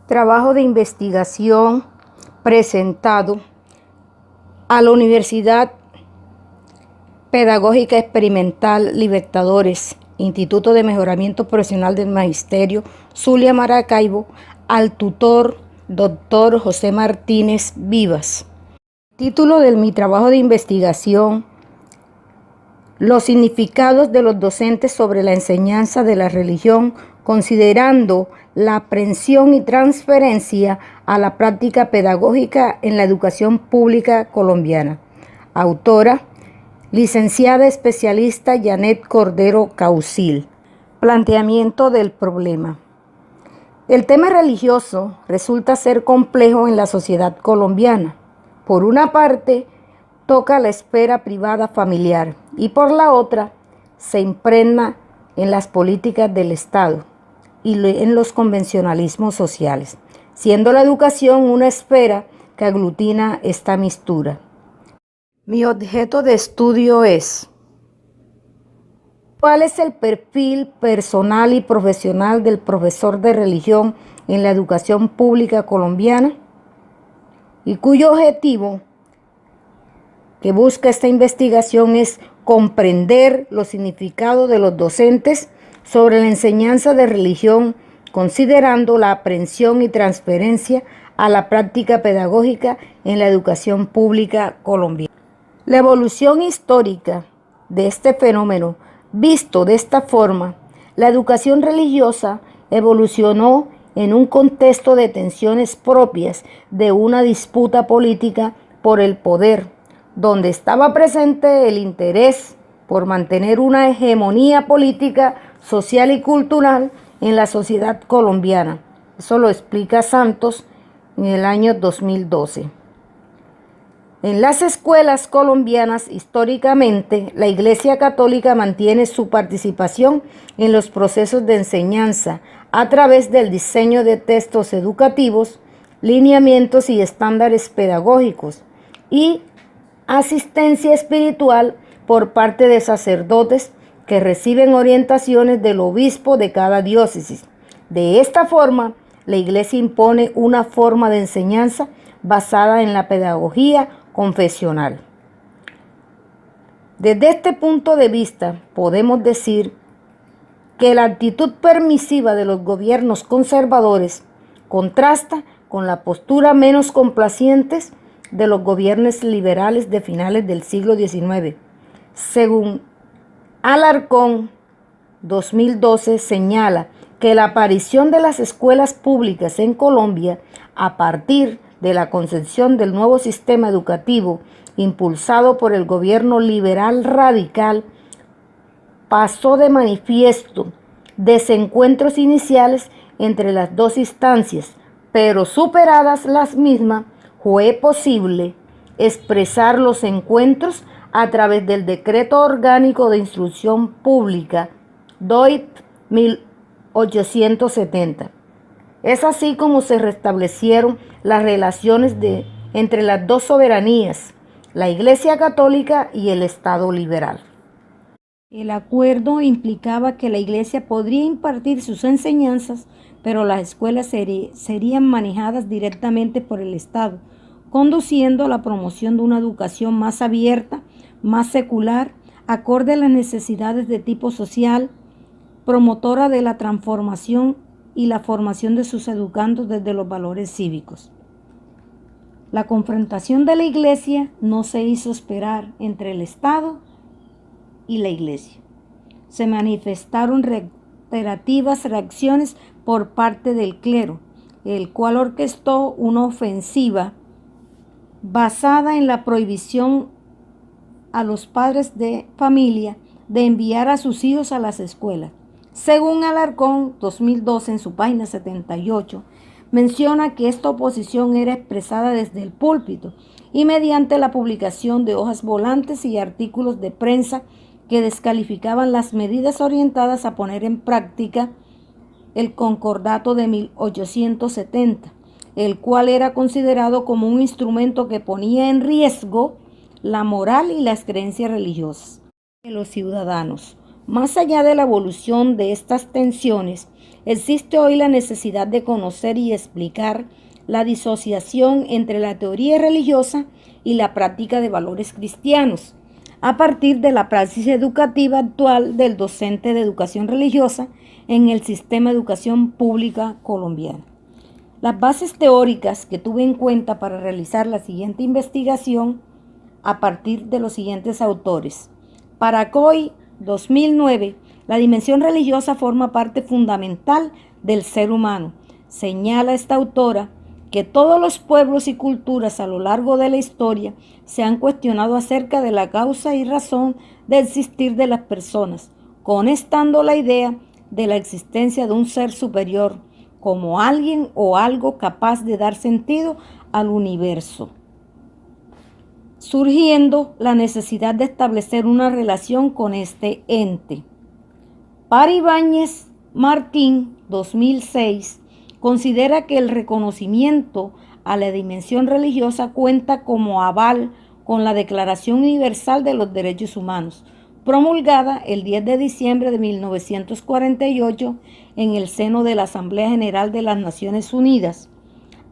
Trabajo de investigación presentado a la Universidad Pedagógica Experimental Libertadores, Instituto de Mejoramiento Profesional del Magisterio, Zulia Maracaibo, al tutor Dr. José Martínez Vivas. Título de mi trabajo de investigación: los significados de los docentes sobre la enseñanza de la religión, considerando la aprehensión y transferencia a la práctica pedagógica en la educación pública colombiana. Autora: licenciada especialista Janet Cordero Causil. Planteamiento del problema. El tema religioso resulta ser complejo en la sociedad colombiana. Por una parte, toca la esfera privada familiar y por la otra, se impregna en las políticas del Estado y en los convencionalismos sociales, siendo la educación una esfera que aglutina esta mistura. Mi objeto de estudio es: ¿cuál es el perfil personal y profesional del profesor de religión en la educación pública colombiana? Y cuyo objetivo que busca esta investigación es comprender los significados de los docentes sobre la enseñanza de religión, considerando la aprehensión y transferencia a la práctica pedagógica en la educación pública colombiana. La evolución histórica de este fenómeno, visto de esta forma, la educación religiosa evolucionó en un contexto de tensiones propias de una disputa política por el poder, donde estaba presente el interés por mantener una hegemonía política, social y cultural en la sociedad colombiana. Eso lo explica Santos en el año 2012. En las escuelas colombianas, históricamente, la Iglesia Católica mantiene su participación en los procesos de enseñanza a través del diseño de textos educativos, lineamientos y estándares pedagógicos, y asistencia espiritual por parte de sacerdotes que reciben orientaciones del obispo de cada diócesis. De esta forma, la Iglesia impone una forma de enseñanza basada en la pedagogía confesional. Desde este punto de vista, podemos decir que la actitud permisiva de los gobiernos conservadores contrasta con la postura menos complacientes de los gobiernos liberales de finales del siglo XIX. Según Alarcón, 2012, señala que la aparición de las escuelas públicas en Colombia a partir de la concepción del nuevo sistema educativo impulsado por el gobierno liberal radical pasó de manifiesto desencuentros iniciales entre las dos instancias, pero superadas las mismas, fue posible expresar los encuentros a través del Decreto Orgánico de Instrucción Pública, DOIP 1870. Es así como se restablecieron las relaciones entre las dos soberanías, la Iglesia Católica y el Estado liberal. El acuerdo implicaba que la Iglesia podría impartir sus enseñanzas, pero las escuelas serían manejadas directamente por el Estado, conduciendo a la promoción de una educación más abierta, más secular, acorde a las necesidades de tipo social, promotora de la transformación y la formación de sus educandos desde los valores cívicos. La confrontación de la Iglesia no se hizo esperar entre el Estado y la Iglesia. Se manifestaron reiterativas reacciones por parte del clero, el cual orquestó una ofensiva basada en la prohibición a los padres de familia de enviar a sus hijos a las escuelas. Según Alarcón, 2012, en su página 78, menciona que esta oposición era expresada desde el púlpito y mediante la publicación de hojas volantes y artículos de prensa que descalificaban las medidas orientadas a poner en práctica el Concordato de 1870, el cual era considerado como un instrumento que ponía en riesgo la moral y las creencias religiosas de los ciudadanos. Más allá de la evolución de estas tensiones, existe hoy la necesidad de conocer y explicar la disociación entre la teoría religiosa y la práctica de valores cristianos, a partir de la praxis educativa actual del docente de educación religiosa en el sistema de educación pública colombiano. Las bases teóricas que tuve en cuenta para realizar la siguiente investigación a partir de los siguientes autores. Para Coy, 2009, la dimensión religiosa forma parte fundamental del ser humano. Señala esta autora que todos los pueblos y culturas a lo largo de la historia se han cuestionado acerca de la causa y razón de existir de las personas, conectando la idea de la existencia de un ser superior como alguien o algo capaz de dar sentido al universo, surgiendo la necesidad de establecer una relación con este ente. Para Ibáñez Martín, 2006, considera que el reconocimiento a la dimensión religiosa cuenta como aval con la Declaración Universal de los Derechos Humanos, promulgada el 10 de diciembre de 1948 en el seno de la Asamblea General de las Naciones Unidas.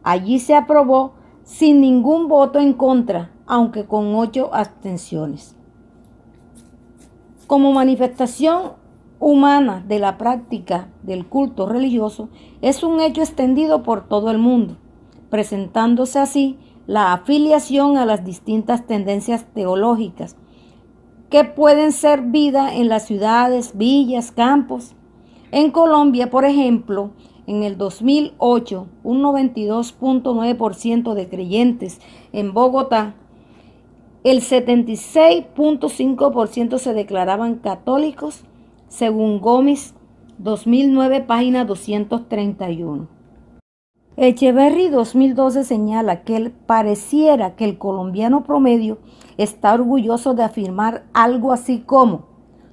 Allí se aprobó sin ningún voto en contra, aunque con 8 abstenciones. Como manifestación humana de la práctica del culto religioso, es un hecho extendido por todo el mundo, presentándose así la afiliación a las distintas tendencias teológicas que pueden ser vida en las ciudades, villas, campos. En Colombia, por ejemplo, en el 2008, un 92.9% de creyentes en Bogotá, el 76.5% se declaraban católicos, según Gómez, 2009, página 231. Echeverry, 2012, señala que pareciera que el colombiano promedio está orgulloso de afirmar algo así como: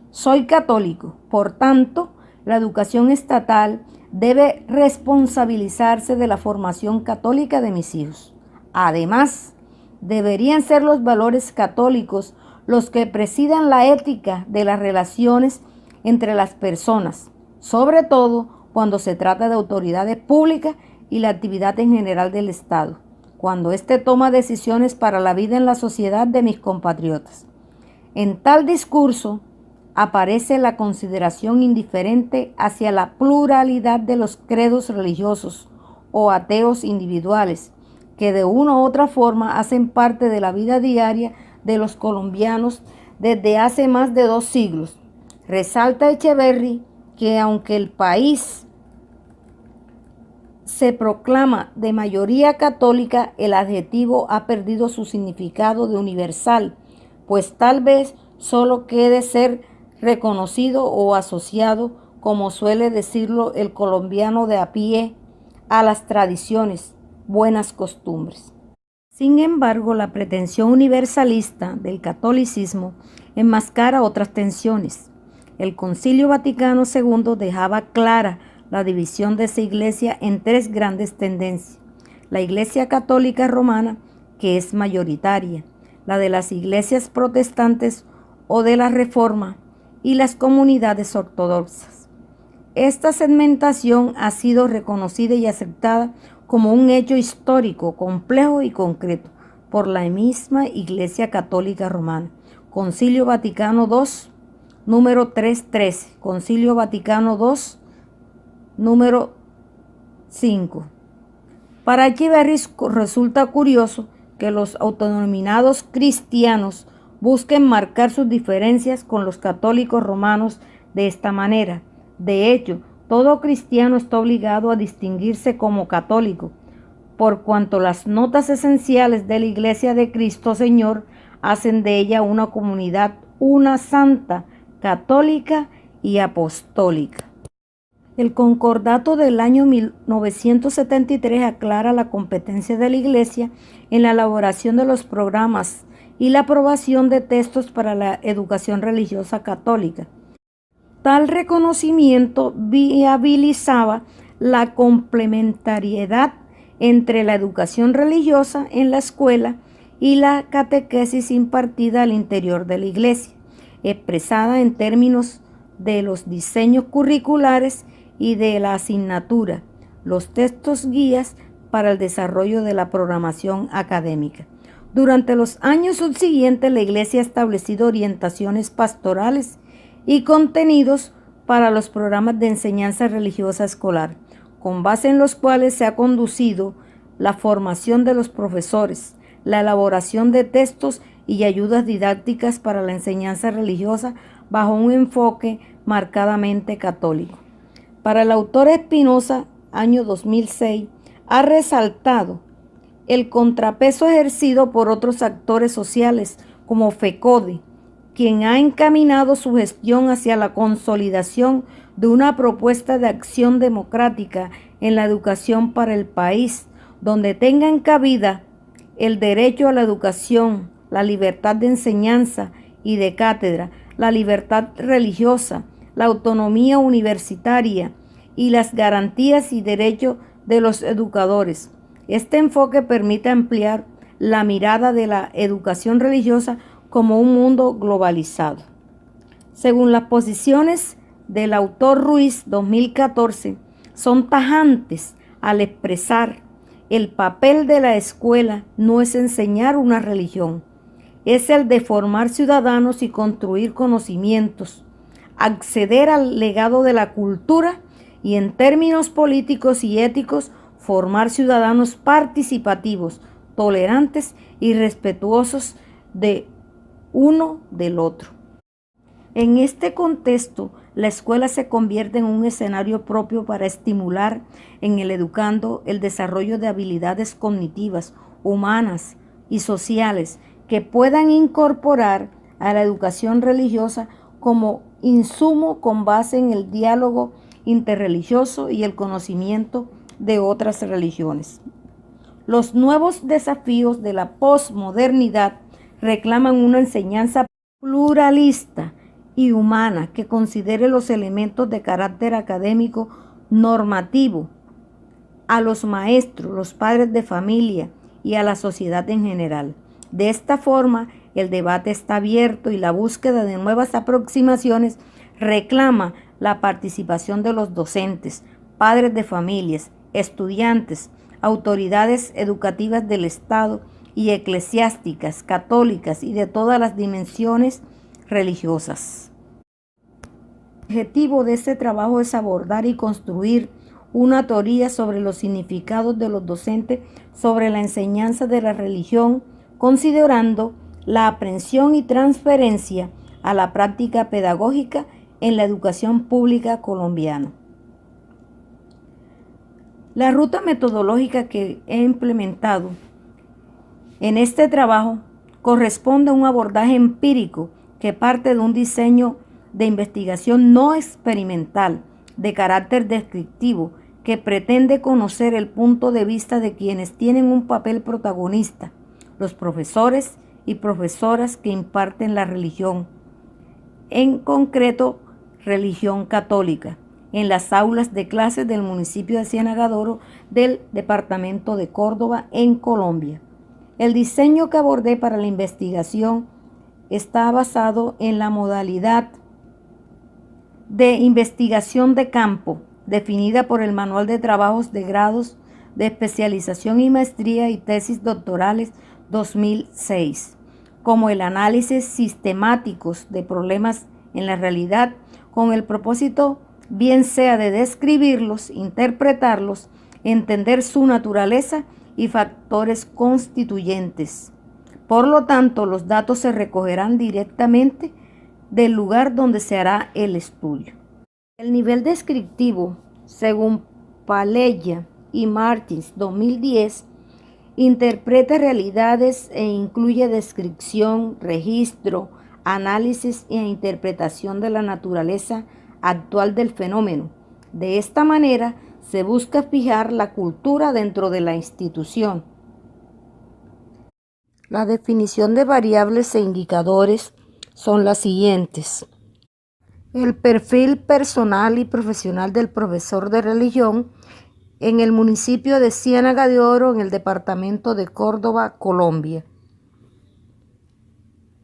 soy católico, por tanto, la educación estatal debe responsabilizarse de la formación católica de mis hijos. Además, deberían ser los valores católicos los que presidan la ética de las relaciones entre las personas, sobre todo cuando se trata de autoridades públicas y la actividad en general del Estado, cuando éste toma decisiones para la vida en la sociedad de mis compatriotas. En tal discurso aparece la consideración indiferente hacia la pluralidad de los credos religiosos o ateos individuales, que de una u otra forma hacen parte de la vida diaria de los colombianos desde hace más de 2 siglos. Resalta Echeverry que aunque el país se proclama de mayoría católica, el adjetivo ha perdido su significado de universal, pues tal vez solo quede ser reconocido o asociado, como suele decirlo el colombiano de a pie, a las tradiciones, buenas costumbres. Sin embargo, la pretensión universalista del catolicismo enmascara otras tensiones. El Concilio Vaticano II dejaba clara la división de esa iglesia en 3 grandes tendencias: la Iglesia Católica Romana, que es mayoritaria, la de las iglesias protestantes o de la Reforma, y las comunidades ortodoxas. Esta segmentación ha sido reconocida y aceptada como un hecho histórico, complejo y concreto por la misma Iglesia Católica Romana. Concilio Vaticano II, número 313, Concilio Vaticano II, número 5. Para Echeverry resulta curioso que los autodenominados cristianos busquen marcar sus diferencias con los católicos romanos de esta manera. De hecho, todo cristiano está obligado a distinguirse como católico, por cuanto las notas esenciales de la Iglesia de Cristo Señor hacen de ella una comunidad, una santa, católica y apostólica. El concordato del año 1973 aclara la competencia de la Iglesia en la elaboración de los programas y la aprobación de textos para la educación religiosa católica. Tal reconocimiento viabilizaba la complementariedad entre la educación religiosa en la escuela y la catequesis impartida al interior de la Iglesia, expresada en términos de los diseños curriculares y de la asignatura, los textos guías para el desarrollo de la programación académica. Durante los años subsiguientes, la Iglesia ha establecido orientaciones pastorales y contenidos para los programas de enseñanza religiosa escolar, con base en los cuales se ha conducido la formación de los profesores, la elaboración de textos y ayudas didácticas para la enseñanza religiosa bajo un enfoque marcadamente católico. Para el autor Espinosa, año 2006, ha resaltado el contrapeso ejercido por otros actores sociales como FECODE, quien ha encaminado su gestión hacia la consolidación de una propuesta de acción democrática en la educación para el país, donde tengan cabida el derecho a la educación, la libertad de enseñanza y de cátedra, la libertad religiosa, la autonomía universitaria y las garantías y derechos de los educadores. Este enfoque permite ampliar la mirada de la educación religiosa como un mundo globalizado. Según las posiciones del autor Ruiz 2014, son tajantes al expresar: el papel de la escuela no es enseñar una religión, es el de formar ciudadanos y construir conocimientos, acceder al legado de la cultura y, en términos políticos y éticos, formar ciudadanos participativos, tolerantes y respetuosos de uno del otro. En este contexto, la escuela se convierte en un escenario propio para estimular en el educando el desarrollo de habilidades cognitivas, humanas y sociales que puedan incorporar a la educación religiosa como insumo con base en el diálogo interreligioso y el conocimiento de otras religiones. Los nuevos desafíos de la posmodernidad reclaman una enseñanza pluralista y humana que considere los elementos de carácter académico normativo a los maestros, los padres de familia y a la sociedad en general. De esta forma, el debate está abierto y la búsqueda de nuevas aproximaciones reclama la participación de los docentes, padres de familias, estudiantes, autoridades educativas del Estado y eclesiásticas, católicas y de todas las dimensiones religiosas. El objetivo de este trabajo es abordar y construir una teoría sobre los significados de los docentes sobre la enseñanza de la religión, considerando la aprehensión y transferencia a la práctica pedagógica en la educación pública colombiana. La ruta metodológica que he implementado en este trabajo corresponde a un abordaje empírico que parte de un diseño de investigación no experimental de carácter descriptivo que pretende conocer el punto de vista de quienes tienen un papel protagonista, los profesores y profesoras que imparten la religión, en concreto religión católica, en las aulas de clases del municipio de Ciénaga de Oro del departamento de Córdoba, en Colombia. El diseño que abordé para la investigación está basado en la modalidad de investigación de campo, definida por el Manual de Trabajos de Grados de Especialización y Maestría y Tesis Doctorales 2006, como el análisis sistemáticos de problemas en la realidad, con el propósito bien sea de describirlos, interpretarlos, entender su naturaleza y factores constituyentes. Por lo tanto, los datos se recogerán directamente del lugar donde se hará el estudio. El nivel descriptivo, según Paleya y Martins 2010, interpreta realidades e incluye descripción, registro, análisis e interpretación de la naturaleza actual del fenómeno. De esta manera, se busca fijar la cultura dentro de la institución. La definición de variables e indicadores son las siguientes. El perfil personal y profesional del profesor de religión en el municipio de Ciénaga de Oro, en el departamento de Córdoba, Colombia.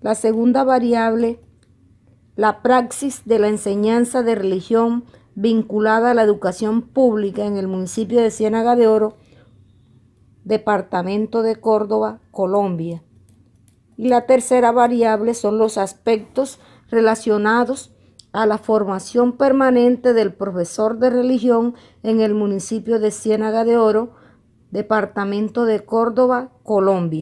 La segunda variable, la praxis de la enseñanza de religión vinculada a la educación pública en el municipio de Ciénaga de Oro, departamento de Córdoba, Colombia. Y la tercera variable son los aspectos relacionados a la formación permanente del profesor de religión en el municipio de Ciénaga de Oro, departamento de Córdoba, Colombia.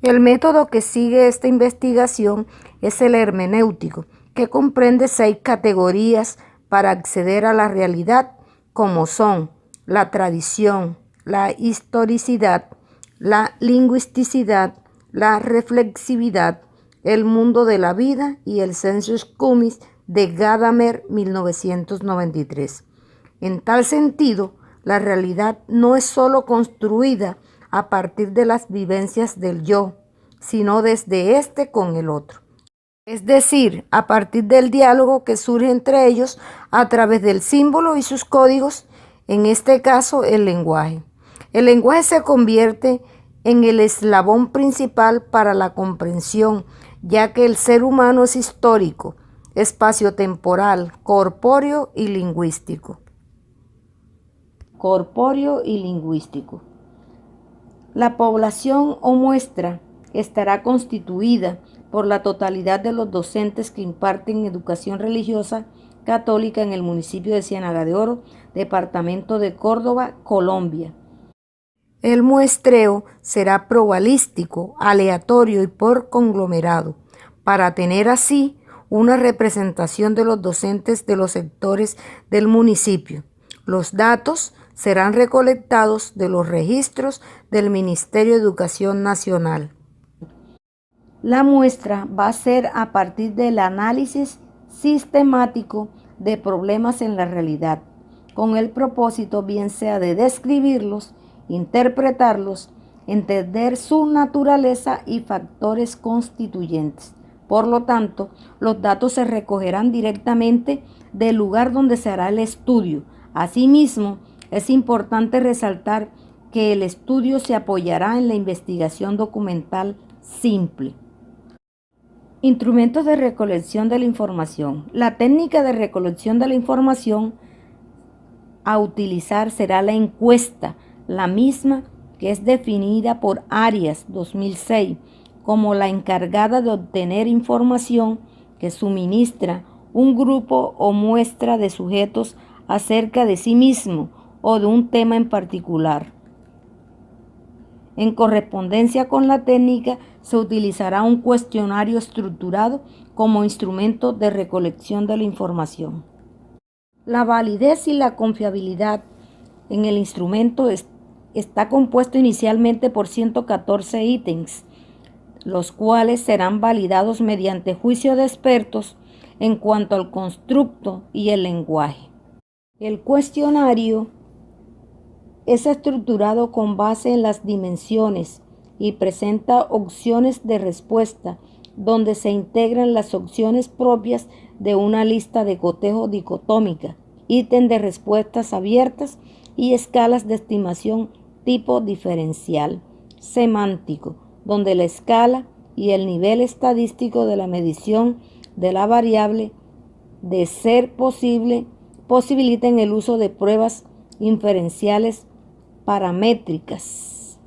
El método que sigue esta investigación es el hermenéutico, que comprende 6 categorías para acceder a la realidad, como son la tradición, la historicidad, la lingüisticidad, la reflexividad, el mundo de la vida y el sensus cumis de Gadamer 1993. En tal sentido, la realidad no es sólo construida a partir de las vivencias del yo, sino desde este con el otro. Es decir, a partir del diálogo que surge entre ellos a través del símbolo y sus códigos, en este caso el lenguaje. El lenguaje se convierte en el eslabón principal para la comprensión, ya que el ser humano es histórico, espaciotemporal, corpóreo y lingüístico. La población o muestra estará constituida por la totalidad de los docentes que imparten educación religiosa católica en el municipio de Ciénaga de Oro, departamento de Córdoba, Colombia. El muestreo será probabilístico, aleatorio y por conglomerado, para tener así una representación de los docentes de los sectores del municipio. Los datos serán recolectados de los registros del Ministerio de Educación Nacional. La muestra va a ser a partir del análisis sistemático de problemas en la realidad, con el propósito bien sea de describirlos, interpretarlos, entender su naturaleza y factores constituyentes. Por lo tanto, los datos se recogerán directamente del lugar donde se hará el estudio. Asimismo, es importante resaltar que el estudio se apoyará en la investigación documental simple. Instrumentos de recolección de la información. La técnica de recolección de la información a utilizar será la encuesta, la misma que es definida por Arias 2006 como la encargada de obtener información que suministra un grupo o muestra de sujetos acerca de sí mismo o de un tema en particular. En correspondencia con la técnica, se utilizará un cuestionario estructurado como instrumento de recolección de la información. La validez y la confiabilidad en el instrumento está compuesto inicialmente por 114 ítems, los cuales serán validados mediante juicio de expertos en cuanto al constructo y el lenguaje. El cuestionario es estructurado con base en las dimensiones y presenta opciones de respuesta, donde se integran las opciones propias de una lista de cotejo dicotómica, ítem de respuestas abiertas y escalas de estimación tipo diferencial semántico, donde la escala y el nivel estadístico de la medición de la variable, de ser posible, posibiliten el uso de pruebas inferenciales paramétricas,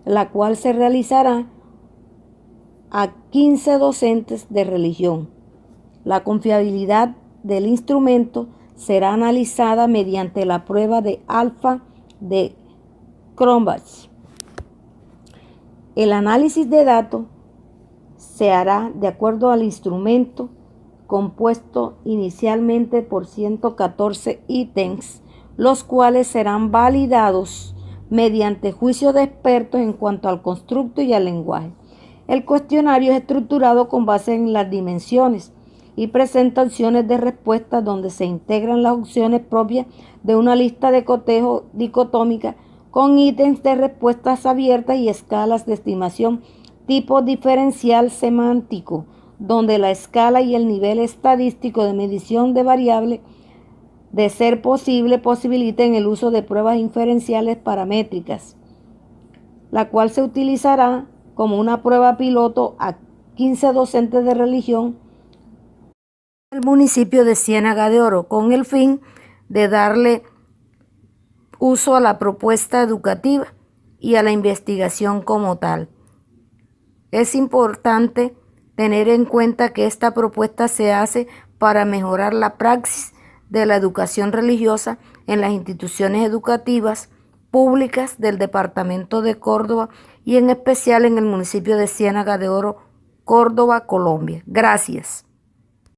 la cual se realizará a 15 docentes de religión. La confiabilidad del instrumento será analizada mediante la prueba de alfa de Cronbach. El análisis de datos se hará de acuerdo al instrumento, compuesto inicialmente por 114 ítems, los cuales serán validados mediante juicio de expertos en cuanto al constructo y al lenguaje. El cuestionario es estructurado con base en las dimensiones y presenta opciones de respuesta donde se integran las opciones propias de una lista de cotejo dicotómica con ítems de respuestas abiertas y escalas de estimación tipo diferencial semántico, donde la escala y el nivel estadístico de medición de variable, de ser posible, posibiliten el uso de pruebas inferenciales paramétricas, la cual se utilizará como una prueba piloto a 15 docentes de religión el municipio de Ciénaga de Oro, con el fin de darle uso a la propuesta educativa y a la investigación como tal. Es importante tener en cuenta que esta propuesta se hace para mejorar la praxis de la educación religiosa en las instituciones educativas públicas del departamento de Córdoba y en especial en el municipio de Ciénaga de Oro, Córdoba, Colombia. Gracias.